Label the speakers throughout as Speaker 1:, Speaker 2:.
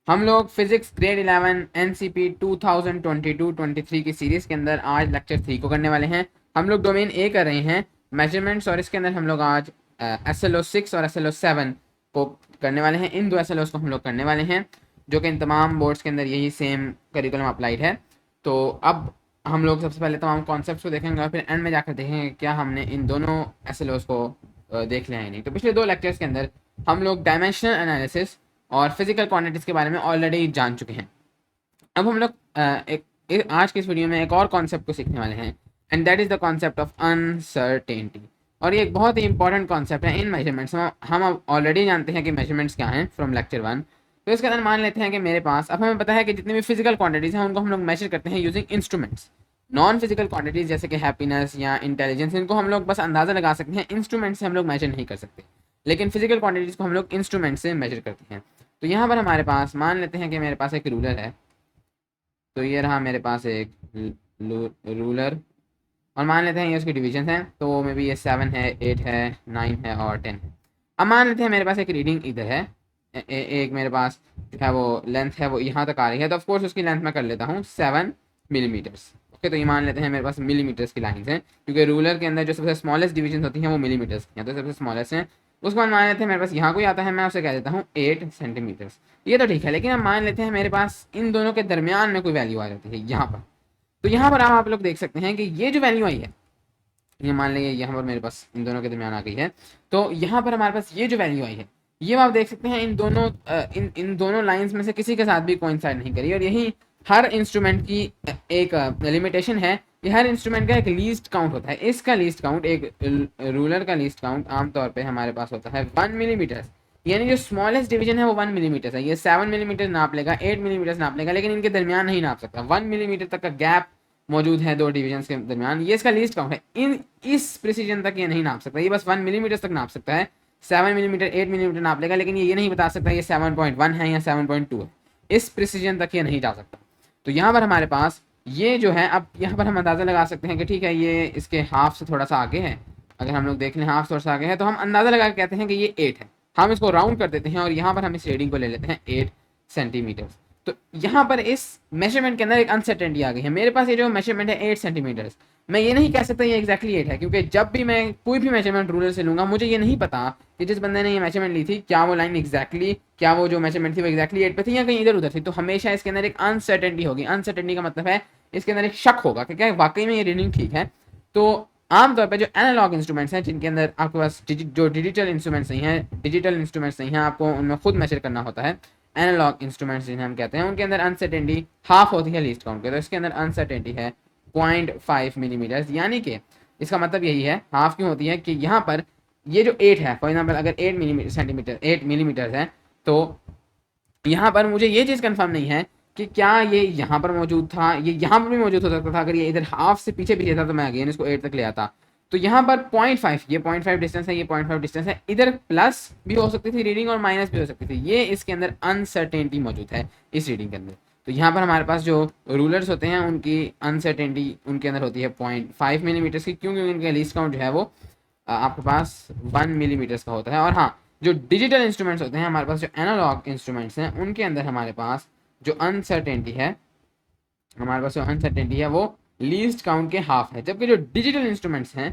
Speaker 1: हम लोग physics grade 11 NCP 2022-23 की सीरीज के अंदर आज लेक्चर 3 को करने वाले हैं। हम लोग डोमेन ए कर रहे हैं मेजरमेंट्स, और इसके अंदर हम लोग आज SLO 6 और SLO 7 को करने वाले हैं। इन दो SLOs को हम लोग करने वाले हैं, जो कि इन तमाम बोर्ड्स के अंदर यही सेम करिकुलम अप्लाइड है। तो अब हम लोग सबसे पहले तमाम कॉन्सेप्ट्स को देखेंगे और फिर एंड में जाकर देखेंगे क्या हमने इन दोनों SLOs को देख लिया है नहीं। तो पिछले दो लेक्चर्स के अंदर हम लोग डायमेंशनल एनालिसिस और फिजिकल क्वांटिटीज़ के बारे में ऑलरेडी जान चुके हैं। अब हम लोग आज के इस वीडियो में एक और कॉन्सेप्ट को सीखने वाले हैं, and that is the concept of uncertainty. और ये एक बहुत ही इंपॉर्टेंट कॉन्सेप्ट है इन मेजरमेंट्स में। हम ऑलरेडी जानते हैं कि मेजरमेंट्स क्या हैं फ्रॉम लेक्चर 1। तो इसके अंदर मान लेते हैं कि मेरे पास, अब हमें पता है कि जितनी भी फिजिकल क्वांटिटीज़ हैं उनको हम लोग मेजर करते हैं using instruments. Non physical quantities जैसे कि हैप्पीनेस या इंटेलिजेंस, इनको हम लोग बस अंदाज़ा लगा सकते हैं, इंस्ट्रूमेंट से हम लोग मेजर नहीं कर सकते। लेकिन फिजिकल क्वांटिटीज़ को हम लोग इंस्ट्रूमेंट से मेजर करते हैं। तो यहाँ पर हमारे पास मान लेते हैं कि मेरे पास एक रूलर है। तो ये रहा मेरे पास एक रूलर, और मान लेते हैं ये उसकी डिवीजन है। तो मे बी ये 7 है, 8 है, 9 है और 10 है। अब मान लेते हैं मेरे पास एक रीडिंग इधर है, एक मेरे पास जो है वो लेंथ है वो यहाँ तक आ रही है। तो ऑफकोर्स उसकी लेंथ मैं कर लेता हूँ 7 मिलीमीटर्स। ओके, तो ये मान लेते हैं मेरे पास मिलीमीटर्स की लाइन्स हैं, क्योंकि रूलर के अंदर जो सबसे स्मॉलेस्ट डिवीजन होती हैं वो मिलीमीटर्स की हैं, तो सबसे स्मॉलेस्ट हैं। उसके बाद मान लेते हैं मेरे पास यहाँ कोई आता है, मैं उसे कह देता हूँ 8 सेंटीमीटर्स। ये तो ठीक है, लेकिन अब मान लेते हैं मेरे पास इन दोनों के दरमियान में कोई वैल्यू आ जाती है यहाँ पर। तो यहाँ पर आप लोग देख सकते हैं कि ये जो वैल्यू आई है, ये मान लेंगे यहाँ पर मेरे पास इन दोनों के दरमियान आ गई है। तो यहाँ पर हमारे पास ये जो वैल्यू आई है, ये आप देख सकते हैं इन दोनों लाइंस में से किसी के साथ भी कोइंसाइड नहीं करी। और यही हर इंस्ट्रूमेंट की एक लिमिटेशन है कि हर इंस्ट्रूमेंट का एक लीस्ट काउंट होता है। इसका लीस्ट काउंट, एक रूलर का लीस्ट काउंट आमतौर पे हमारे पास होता है 1 मिलीमीटर। यानी जो स्मॉलेस्ट डिवीजन है वो 1 मिलीमीटर है। ये 7 मिलीमीटर नाप लेगा, 8 मिलीमीटर नाप लेगा, लेकिन इनके दरमियान नहीं नाप सकता। 1 मिलीमीटर तक का गैप मौजूद है दो डिविजन्स के दरमियान, ये इसका लीस्ट काउंट है। इस प्रिसीजन तक ये नहीं नाप सकता, ये बस 1 मिलीमीटर तक नाप सकता है। 7 मिलीमीटर, 8 मिलीमीटर नाप लेगा, लेकिन ये नहीं बता सकता ये 7.1 है या 7.2 है। इस प्रिसीजन तक ये नहीं जा सकता। तो यहाँ पर हमारे पास ये जो है, अब यहाँ पर हम अंदाज़ा लगा सकते हैं कि ठीक है ये इसके हाफ से थोड़ा सा आगे है। अगर हम लोग देख लें हाफ थोड़ा सा आगे है, तो हम अंदाज़ा लगा के कहते हैं कि ये 8 है। हम इसको राउंड कर देते हैं और यहाँ पर हम इस रीडिंग को ले लेते हैं 8 सेंटीमीटर। तो यहाँ पर इस मेजरमेंट के अंदर एक अनसर्टेनिटी आ गई है। मेरे पास ये जो मेजरमेंट है 8 सेंटीमीटर, मैं ये नहीं कह सकता ये एक्जैक्टली 8 है, क्योंकि जब भी मैं कोई भी मेजरमेंट रूलर से लूंगा, मुझे ये नहीं पता कि जिस बंदे ने ये मेजरमेंट ली थी क्या वो लाइन एग्जैक्टली, क्या वो जो मेजरमेंट थी वो एक्जैक्टली 8 पे थी या कहीं इधर उधर थी। तो हमेशा इसके अंदर एक अनसर्टेनिटी होगी। अनसर्टेनिटी का मतलब है इसके अंदर एक शक होगा कि क्या वाकई में ये रीडिंग ठीक है। तो आमतौर पर जो एनालॉग इंस्ट्रूमेंट्स हैं, जिनके अंदर आपके पास जो डिजिटल इंस्ट्रूमेंट्स नहीं हैं, आपको उनमें खुद मेजर करना होता है। एनालॉग इंस्ट्रूमेंट्स जिन्हें हम कहते हैं, उनके अंदर अनसर्टेनिटी हाफ होती है लीस्ट काउंट के। तो इसके अंदर अनसर्टेनिटी है 0.5 मिलीमीटर। यानी कि इसका मतलब यही है, हाफ क्यों होती है कि यहाँ पर ये जो 8 है, फॉर एग्जाम्पल अगर 8 मिलीमीटर है, तो यहाँ पर मुझे ये चीज़ कंफर्म नहीं है कि क्या ये यहाँ पर मौजूद था, ये यहाँ पर भी मौजूद हो सकता था। अगर ये इधर हाफ से पीछे पीछे था तो मैं अगेन इसको 8 तक ले आता। तो यहाँ पर 0.5, ये 0.5 डिस्टेंस है, ये 0.5 डिस्टेंस है। इधर प्लस भी हो सकती थी रीडिंग और माइनस भी हो सकती थी। ये इसके अंदर अनसर्टेनिटी मौजूद है इस रीडिंग के अंदर। तो यहाँ पर हमारे पास जो रूलर्स होते हैं उनकी अनसर्टेनिटी उनके अंदर होती है 0.5 मिलीमीटर की, क्योंकि इनका लीस्ट काउंट जो है वो आपके पास 1 मिलीमीटर का होता है। और हाँ, जो डिजिटल इंस्ट्रूमेंट्स होते हैं हमारे पास, जो एनालॉग इंस्ट्रूमेंट्स हैं, उनके अंदर हमारे पास जो अनसर्टेनिटी है, वो लीस्ट काउंट के हाफ है। जबकि जो डिजिटल इंस्ट्रूमेंट्स हैं,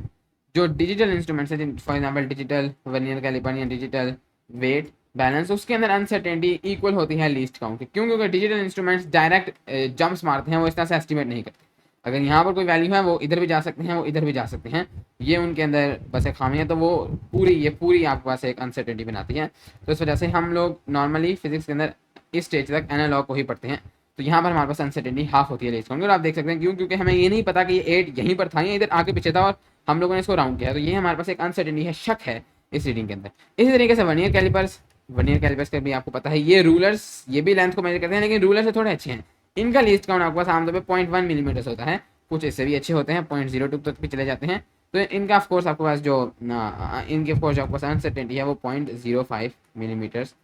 Speaker 1: for example digital vernier calliper या डिजिटल वेट बैलेंस, उसके अंदर अनसर्टेनिटी इक्वल होती है लीस्ट काउंट के। क्यों? क्योंकि डिजिटल इंस्ट्रूमेंट्स डायरेक्ट जंप्स मारते हैं, वो इस तरह से एस्टिमेट नहीं करते। अगर यहाँ पर कोई वैल्यू है वो इधर भी जा सकते हैं, वो इधर भी जा सकते हैं। ये उनके अंदर बस एक खामी है। तो वो पूरी आपके पास एक अनसर्टेनिटी बनाती है। तो इस वजह से हम लोग नॉर्मली फिजिक्स के अंदर इस स्टेज तक एनालॉग को ही पढ़ते हैं। तो यहाँ पर हमारे पास अनसर्टेनिटी हाफ होती है लीस्ट काउंट। और आप देख सकते हैं क्यों? क्योंकि हमें ये नहीं पता कि ये 8 यहीं पर था या इधर आगे पीछे था, और हम लोगों ने इसको राउंड किया। तो ये हमारे पास एक अनसर्टेनिटी है, शक है इस रीडिंग के अंदर। इसी तरीके से वर्नियर कैलिपर्स का भी आपको पता है, ये रूलर्स ये भी लेंथ को मेजर करते हैं, लेकिन रूलर से थोड़े अच्छे हैं। इनका लीस्ट काउंट आपके पास आमतौर पर 0.1 मिलीमीटर होता है। कुछ इससे भी अच्छे होते हैं, 0.02 तक भी चले जाते हैं। तो इनका ऑफकोर्स आपके पास जो आपके पास अनसर्टेनिटी है वो 0.05 मिलीमीटर्स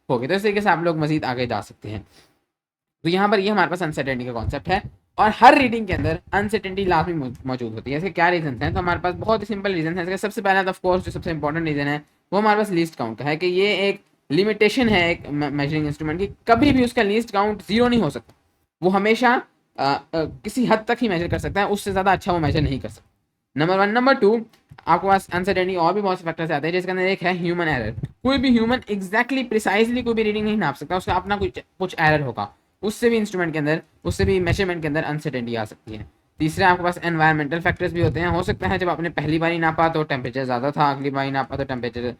Speaker 1: होगी। तो इस तरीके से आप लोग मजीद आगे जा सकते हैं। तो यहाँ पर ये हमारे पास अनसर्टेनिटी का कॉन्सेप्ट है, और हर रीडिंग के अंदर अनसर्टेनिटी लाजमी मौजूद होती है। इसके क्या रीजन हैं? तो हमारे पास बहुत ही सिंपल रीजन है। इसका सबसे पहला ऑफ कोर्स जो सबसे इंपॉर्टेंट रीजन है वो हमारे पास लीस्ट काउंट का है, कि ये एक लिमिटेशन है एक मेजरिंग इंस्ट्रूमेंट की, कभी भी उसका लीस्ट काउंट 0 नहीं हो सकता। वो हमेशा किसी हद तक ही मेजर कर सकता है, उससे ज़्यादा अच्छा वो मेजर नहीं कर सकता। नंबर 1। नंबर 2, आपके पास अनसर्टेनिटी और भी बहुत से फैक्टर्स आते हैं, जिसके अंदर एक है ह्यूमन एरर। कोई भी ह्यूमन एग्जैक्टली प्रिसाइजली कोई भी रीडिंग नहीं नाप सकता, उसका अपना कुछ एरर होगा, उससे भी इंस्ट्रूमेंट के अंदर, उससे भी मेजरमेंट के अंदर अनसर्टेनिटी आ सकती है। तीसरा, आपके पास एनवायरमेंटल फैक्टर्स भी होते हैं। हो सकता है जब आपने पहली बार नापा तो टेम्परेचर ज़्यादा था, अगली बार नापा तो टेम्परेचर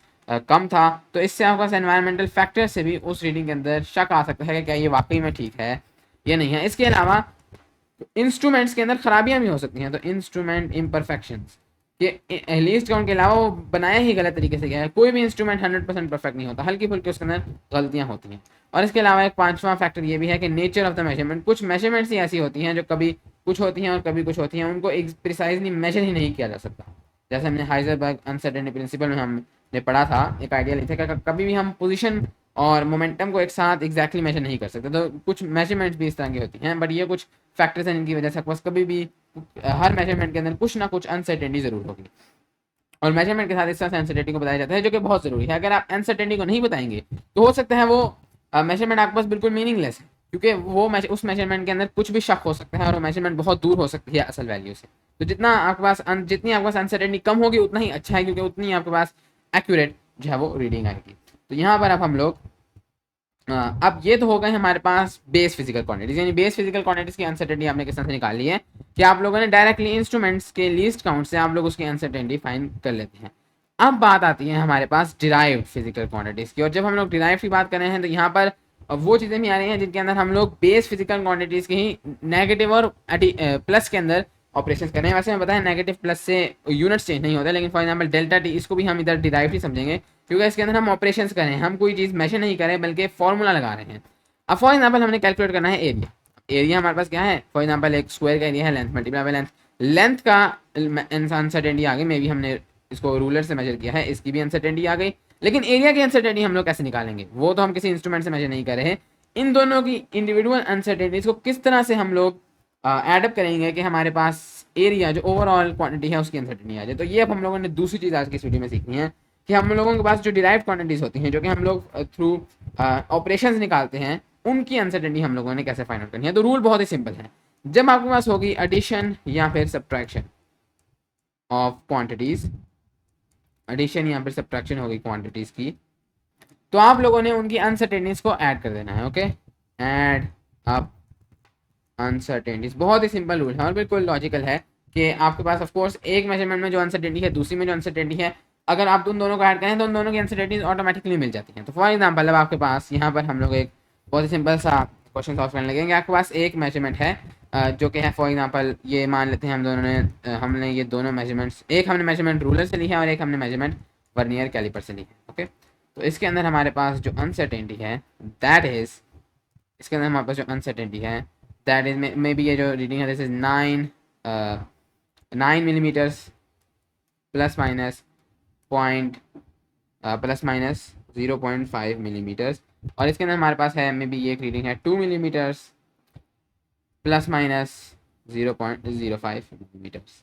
Speaker 1: कम था, तो इससे आपके पास एनवायरमेंटल फैक्टर से भी उस रीडिंग के अंदर शक आ सकता है कि क्या ये वाकई में ठीक है या नहीं है। इसके अलावा इंस्ट्रूमेंट्स के अंदर खराबियां भी हो सकती हैं, तो इंस्ट्रूमेंट इम्परफेक्शंस के लीस्ट काउंट के अलावा वो बनाया ही गलत तरीके से गया है। कोई भी इंस्ट्रूमेंट 100% परफेक्ट नहीं होता, हल्की फुल्की उसके अंदर गलतियां होती हैं। और इसके अलावा एक पांचवा फैक्टर ये भी है कि नेचर ऑफ द मेजरमेंट, कुछ मेजरमेंट्स ही ऐसी होती हैं जो कभी कुछ होती हैं और कभी कुछ होती हैं, उनको प्रिसाइजली मेजर ही नहीं किया जा सकता। जैसे हमने हाइजनबर्ग अनसर्टेनिटी प्रिंसिपल में हमने पढ़ा था, एक आइडिया लेते हैं, कभी भी हम पोजीशन और मोमेंटम को एक साथ एग्जैक्टली मेजर नहीं कर सकते, तो कुछ मेजरमेंट्स भी इस तरह की होती हैं। बट ये कुछ फैक्टर्स हैं इनकी वजह से बस कभी भी हर मेजरमेंट के अंदर कुछ ना कुछ अनसर्टेनिटी जरूर होगी, और मेजरमेंट के साथ इस तरह से अनसर्टेनिटी को बताया जाता है, जो कि बहुत जरूरी है। अगर आप अनसर्टेनिटी को नहीं बताएंगे तो हो सकता है वो मेजरमेंट आपके पास बिल्कुल मीनिंगलेस है, क्योंकि वो उस मेजरमेंट के अंदर कुछ भी शक हो सकता है और वो मेजरमेंट बहुत दूर हो सकती है असल वैल्यू से। तो जितनी आपके पास अनसर्टेनिटी कम होगी उतना ही अच्छा है, क्योंकि उतनी आपके पास एक्यूरेट जो है वो रीडिंग आएगी। तो यहाँ पर अब हम लोग अब ये तो हो गए हमारे पास बेस फिजिकल क्वांटिटीज, यानी बेस फिजिकल क्वांटिटीज की अनसर्टेनिटी आपने किस तरह से निकाली है कि आप लोगों ने डायरेक्टली इंस्ट्रूमेंट्स के लीस्ट काउंट से आप लोग उसकी अनसर्टेनिटी फाइंड कर लेते हैं। अब बात आती है हमारे पास डिराइव्ड फिजिकल क्वांटिटीज की, और जब हम लोग डिराइव की बात कर रहे हैं तो यहाँ पर वो चीज़ें भी आ रही हैं जिनके अंदर हम लोग बेस फिजिकल क्वांटिटीज के ही नेगेटिव और प्लस के अंदर ऑपरेशन कर रहे हैं। वैसे मैं बताया नेगेटिव प्लस से यूनिट्स चेंज नहीं होता, लेकिन फॉर एग्जांपल डेल्टा टी, इसको भी हम इधर डिराइव ही समझेंगे, क्योंकि इसके अंदर हम ऑपरेशंस कर रहे हैं, हम कोई चीज़ मेजर नहीं कर रहे बल्कि फॉर्मूला लगा रहे हैं। अब फॉर एग्जाम्पल हमने कैलकुलेट करना है एरिया। एरिया हमारे पास क्या है, फॉर एग्जाम्पल एक स्क्वायर का एरिया है, length multiply by length. Length का अनसर्टेनिटी आ गई, मे बी हमने इसको रूलर से मेजर किया है, इसकी भी अनसर्टेनिटी आ गई। लेकिन एरिया की अनसर्टेनिटी हम लोग कैसे निकालेंगे, वो तो हम किसी इंस्ट्रूमेंट से मेजर नहीं कर रहे। इन दोनों की इंडिविजुअल अनसर्टेनिटीज को किस तरह से हम लोग एडअप करेंगे कि हमारे पास एरिया जो ओवरऑल क्वांटिटी है उसकी अनसर्टेनिटी आ जाए। तो ये अब हम लोगों ने दूसरी चीज़ आज की इस वीडियो में सीखनी है कि हम लोगों के पास जो डिराइव क्वांटिटीज होती हैं, जो कि हम लोग थ्रू ऑपरेशंस निकालते हैं, उनकी अनसर्टेनिटी हम लोगों ने कैसे फाइंड आउट करनी है। तो रूल बहुत ही सिंपल है, जब आपके पास होगी एडिशन या फिर सब्ट्रैक्शन ऑफ क्वांटिटीज, एडिशन या फिर सब्ट्रैक्शन होगी क्वांटिटीज की, तो आप लोगों ने उनकी अनसर्टेनिटीज को ऐड कर देना है। ओके, ऐड अप अनसर्टेनिटीज, बहुत ही सिंपल रूल है और बिल्कुल लॉजिकल है कि आपके पास ऑफ कोर्स एक मेजरमेंट में जो अनसर्टेनिटी है, दूसरी में जो अनसर्टेनिटी है, अगर आप उन दोनों को ऐड करें तो उन दोनों की अनसर्टेनिटीज ऑटोमेटिकली मिल जाती हैं। तो फॉर एग्जांपल अब आपके पास यहाँ पर हम लोग एक बहुत ही सिंपल सा क्वेश्चन सॉल्व करने लगेंगे। आपके पास एक मेजरमेंट है जो कि है फॉर एग्जांपल ये मान लेते हैं हम दोनों ने हमने ये दोनों मेजरमेंट्स, एक हमने मेजरमेंट रूलर से ली है और एक हमने मेजरमेंट वर्नियर कैलिपर से ली है। ओके, तो इसके अंदर हमारे पास जो अनसर्टेनिटी है दैट इज, इसके अंदर हमारे पास जो अनसर्टेनिटी है दैट इज मे बी ये जो रीडिंग है this is 9 millimetres plus minus point plus minus 0.5 millimetres, और इसके अंदर हमारे पास है मे बी ये एक रीडिंग है 2 मिलीमीटर्स प्लस माइनस 0.05 मिलीमीटर्स।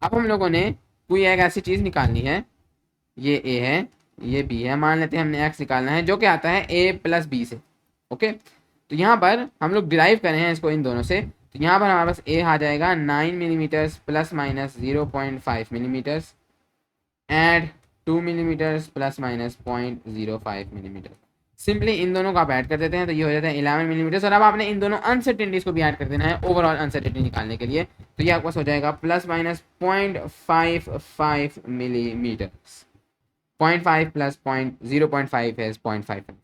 Speaker 1: अब हम लोगों ने कोई एक ऐसी चीज़ निकालनी है, ये ए है ये बी है, मान लेते हैं हमने एक्स निकालना है जो कि आता है ए प्लस बी से। ओके, तो यहाँ पर हम लोग डिराइव कर रहे हैं इसको इन दोनों से, तो यहाँ पर हमारे पास ए आ जाएगा 9 millimetres plus minus 0.5 millimetres add 2 millimetres plus minus 0.05 millimetre. Simply इन दोनों को आप ऐड कर देते हैं तो ये हो जाता है 11 मिलीमीटर्स, और अब आपने इन दोनों अनसर्टेनिटीज को भी ऐड कर देना है ओवरऑल अनसर्टेनिटी निकालने के लिए। तो ये आपके पास हो जाएगा प्लस माइनस 0.55 मिलीमीटर्स, 0.5 प्लस 0.5 है 0.5।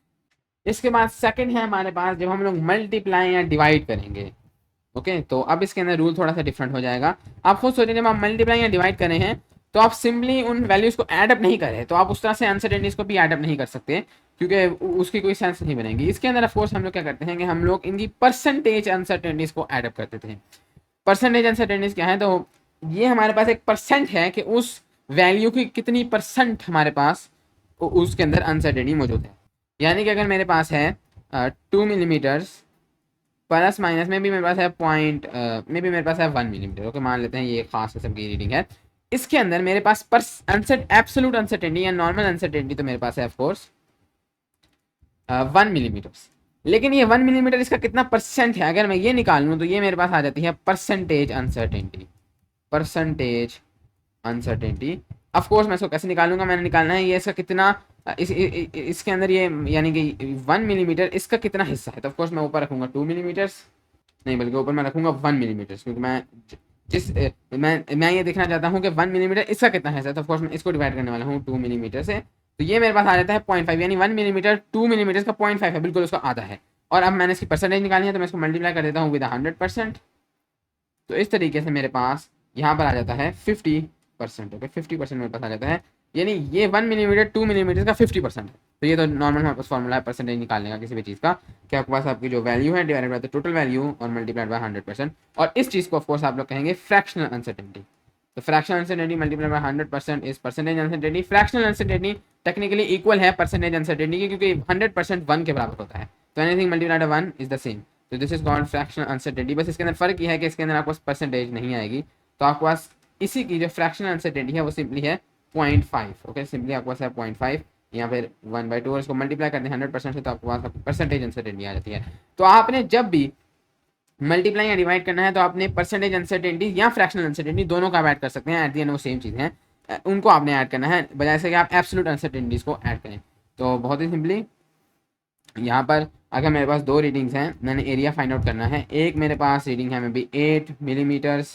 Speaker 1: इसके बाद सेकंड है हमारे पास जब हम लोग मल्टीप्लाई या डिवाइड करेंगे। ओके, तो अब इसके अंदर रूल थोड़ा सा डिफरेंट हो जाएगा। आप खुद सोचें जब आप मल्टीप्लाई या डिवाइड कर रहे हैं तो आप सिंपली उन वैल्यूज को एडअप नहीं कर रहे, तो आप उस तरह से अनसर्टेनिटीज को भी एडअप नहीं कर सकते क्योंकि उसकी कोई सेंस नहीं बनेगी। इसके अंदर ऑफकोर्स हम लोग क्या करते हैं कि हम लोग इनकी परसेंटेज अनसर्टेनिटीज को एडअप कर देते हैं। परसेंटेज अनसर्टेनिटीज क्या है, तो ये हमारे पास एक परसेंट है कि उस वैल्यू की कितनी परसेंट हमारे पास उसके अंदर अनसर्टेनिटी मौजूद है। यानी कि अगर मेरे पास है 2 मिलीमीटर्स प्लस माइनस में भी मेरे पास है में भी मेरे पास है 1 मिलीमीटर। ओके, मान लेते हैं ये खास किस्म की रीडिंग है। इसके अंदर मेरे पास एब्सोल्यूट अनसर्टेनिटी या नॉर्मल अनसर्टेनिटी तो मेरे पास है ऑफ कोर्स 1 मिलीमीटर्स। लेकिन ये 1 मिलीमीटर इसका कितना परसेंट है, अगर मैं ये निकाल लूँ तो ये मेरे पास आ जाती है percentage uncertainty. Percentage uncertainty, of course मैं इसको कैसे निकालूंगा, मैंने निकालना है ये इसका कितना इसके अंदर ये यानी कि 1 मिलीमीटर इसका कितना हिस्सा है। तो ऑफ कोर्स मैं ऊपर रखूंगा 2 मिलीमीटर्स, नहीं बल्कि ऊपर मैं रखूंगा 1 मिलीमीटर, क्योंकि मैं जिस मैं ये देखना चाहता हूँ कि 1 मिलीमीटर इसका कितना हिस्सा है। तो ऑफ कोर्स मैं इसको डिवाइड करने वाला हूँ 2 मिलीमीटर से। तो ये मेरे पास आ जाता है 0.5, यानी 1 मिलीमीटर 2 मिलीमीटर का 0.5 है, बिल्कुल उसका आधा है। और अब मैंने इसकी परसेंटेज निकालनी है, तो मैं इसको मल्टीप्लाई कर देता हूँ विद 100%। तो इस तरीके से मेरे पास यहाँ पर आ जाता है 50%। ओके, 50% मेरे पास आ जाता है, यानी ये 1 मिलीमीटर 2 मिलीमीटर का 50% है। तो ये तो नॉर्मल हमारे पास फॉर्मूला है परसेंटेज निकालने का किसी भी चीज़ का, कि आपके पास आपकी जो वैल्यू है divided by the total value और मल्टीप्लाइड बाय 100%। और इस चीज़ को ऑफकोर्स आप लोग कहेंगे फ्रैक्शनल अनसर्टेनिटी। तो fractional uncertainty multiplied by 100% is percentage uncertainty. Fractional uncertainty technically equal है परसेंटेज अनसर्टेनिटी की, क्योंकि 100% 1 के बराबर होता है। तो anything multiplied by 1 is the same. तो this is called fractional uncertainty. बस इसके अंदर फर्क ये है कि इसके अंदर आपको परसेंटेज नहीं आएगी। तो आपके पास इसी की जो फ्रैक्शनल अनसर्टेनिटी है वो सिंपली है 0.5। ओके, सिंपली आपके पास है 0.5 या फिर 1/2, और इसको मल्टीप्लाई करते हैं 100% से, तो आपके पास परसेंटेज अनसर्टेनिटी आ जाती है। तो आपने जब भी मल्टीप्लाई या डिवाइड करना है तो आपने परसेंटेज अनसर्टेनिटी या फ्रैक्शनल अनसर्टेनिटी दोनों का ऐड कर सकते हैं, एट दी एंड वो सेम चीज़ है, उनको आपने ऐड करना है, बजाय से कि आप एब्सोल्यूट अनसर्टेनिटीज को ऐड करें। तो बहुत ही सिंपली यहाँ पर अगर मेरे पास दो रीडिंग्स हैं, मैंने एरिया फाइंड आउट करना है। एक मेरे पास रीडिंग है may be 8 millimetres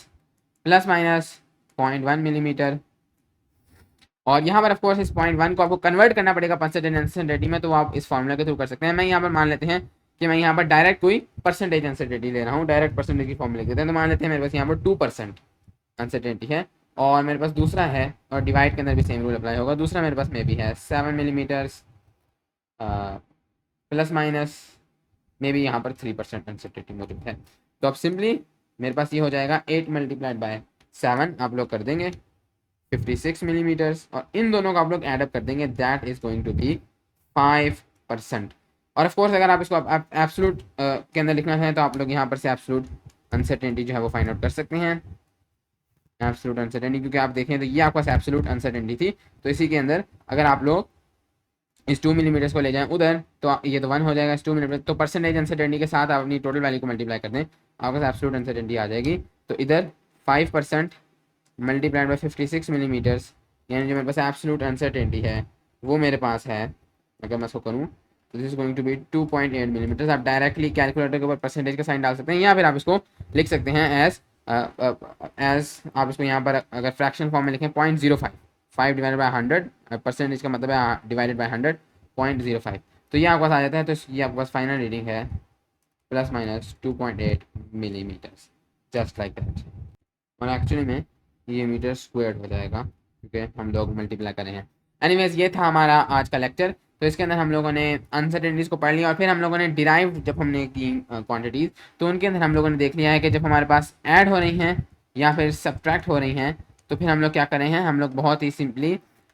Speaker 1: plus minus 0.1 millimetre, और यहाँ पर ऑफकोर्स इस 0.1 को आपको कन्वर्ट करना पड़ेगा परसेंटेज अनसर्टेनिटी में, तो आप इस फॉर्मूला के थ्रू कर सकते हैं। मैं यहाँ पर मान लेते हैं कि मैं यहाँ पर डायरेक्ट कोई परसेंटेज अनसर्टेनिटी ले रहा हूँ, डायरेक्ट परसेंटेज की फॉर्मूला देते हैं। तो मान लेते हैं मेरे पास यहाँ पर 2% अनसर्टेनिटी है, और मेरे पास दूसरा है, और डिवाइड के अंदर भी सेम रूल अप्लाई होगा। दूसरा मेरे पास में भी है 7 millimetres plus minus may be यहाँ पर 3% अनसर्टेनिटी मौजूद है। तो अब सिंपली मेरे पास ये हो जाएगा 8 मल्टीप्लाइड बाय 7 आप लोग कर देंगे 56 मिलीमीटर्स, और इन दोनों का आप लोग एडअप कर देंगे, that is going to be 5%। और ऑफ कोर्स अगर आप इसको एब्सोल्यूट के अंदर लिखना चाहें तो आप लोग यहाँ पर से एब्सोल्यूट अनसर्टेनिटी जो है वो फाइंड आउट कर सकते हैं। एब्सोल्यूट अनसर्टेनिटी, क्योंकि आप देखें तो ये आपके पास एब्सोल्यूट अनसर्टेनिटी थी, तो इसी के अंदर अगर आप लोग इस 2 मिलीमीटर्स को ले जाएं उधर, तो ये तो 1 हो जाएगा इस 2 मिलीमीटर, तो परसेंटेज अनसर्टेनिटी के साथ आप अपनी टोटल वैल्यू को मल्टीप्लाई कर दें, आपके पास एब्सोल्यूट अनसर्टेनिटी आ जाएगी। तो इधर 5% मल्टीप्लाइड बाय 56 मिलीमीटर्स, यानी जो मेरे पास एब्सोल्यूट अनसर्टेनिटी है वो मेरे पास है, अगर मैं इसको करूँ तो this is going to be 2.8 millimetres. आप डायरेक्टली कैलकुलेटर के ऊपर परसेंटेज का साइन डाल सकते हैं, या फिर आप इसको लिख सकते हैं एज आप इसको यहाँ पर अगर फ्रैक्शन फॉर्म में लिखें 0.05, 5 डिवाइडेड बाय 100, परसेंटेज का मतलब है डिवाइडेड बाय 100, 0.05। तो ये आपके पास आ जाता है। तो ये आपके पास फाइनल रीडिंग है plus minus 2.8 millimetres, just like that. और एक्चुअली में ये मीटर स्क्वायर्ड हो जाएगा क्योंकि हम लोग मल्टीप्लाई करें हैं। एनीवेज, ये था हमारा आज का लेक्चर। तो इसके अंदर हम लोगों ने अनसर्टेनिटीज़ को पढ़ लिया, और फिर हम लोगों ने डिराइव जब हमने की क्वांटिटीज़, तो उनके अंदर हम लोगों ने देख लिया है कि जब हमारे पास ऐड हो रही हैं या फिर सब्ट्रैक्ट हो रही हैं, तो फिर हम लोग क्या करें हैं, हम लोग बहुत ही सिंपली,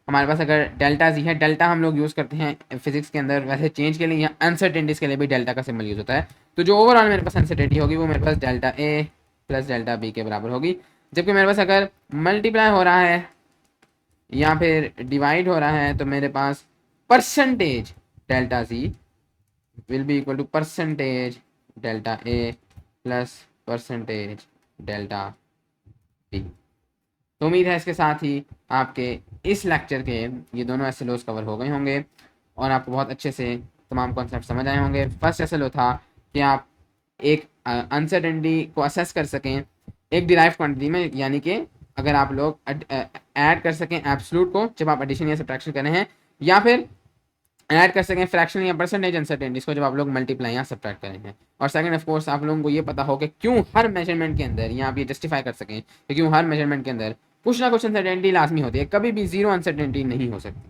Speaker 1: हमारे पास अगर डेल्टा जी है, डेल्टा हम लोग यूज़ करते हैं फिजिक्स के अंदर वैसे चेंज के लिए, या अनसर्टेनिटीज़ के लिए भी डेल्टा का सिंबल यूज़ होता है। तो जो ओवरऑल मेरे पास अनसर्टेनिटी होगी वो मेरे पास delta A plus delta B के बराबर होगी। जबकि मेरे पास अगर मल्टीप्लाई हो रहा है या फिर डिवाइड हो रहा है, तो मेरे पास percentage delta G will be equal to percentage delta A plus percentage delta B. तो उम्मीद है इसके साथ ही आपके इस लेक्चर के ये दोनों एसएलओस कवर हो गए होंगे, और आपको बहुत अच्छे से तमाम कॉन्सेप्ट समझ आए होंगे। फर्स्ट एसएलओ था कि आप एक अनसर्टेनिटी को असेस कर सकें एक डिराइव क्वांटिटी में, यानी कि अगर आप लोग ऐड कर सकें एब्सोल्यूट को जब आप एडिशन या सब्ट्रैक्शन कर रहे हैं, या फिर ऐड कर सकें फ्रैक्शन या परसेंटेज अनसर्टेनिटीज को जब आप लोग मल्टीप्लाई या सब्ट्रैक्ट कर रहे हैं। और सेकंड ऑफ कोर्स आप लोगों को ये पता हो कि क्यों हर मेजरमेंट के अंदर, या आप ये जस्टिफाई कर सकें कि क्यों हर मेजरमेंट के अंदर कुछ ना कुछ अनसर्टेनिटी लाजमी होती है, कभी भी जीरो अनसर्टेनिटी नहीं हो सकती।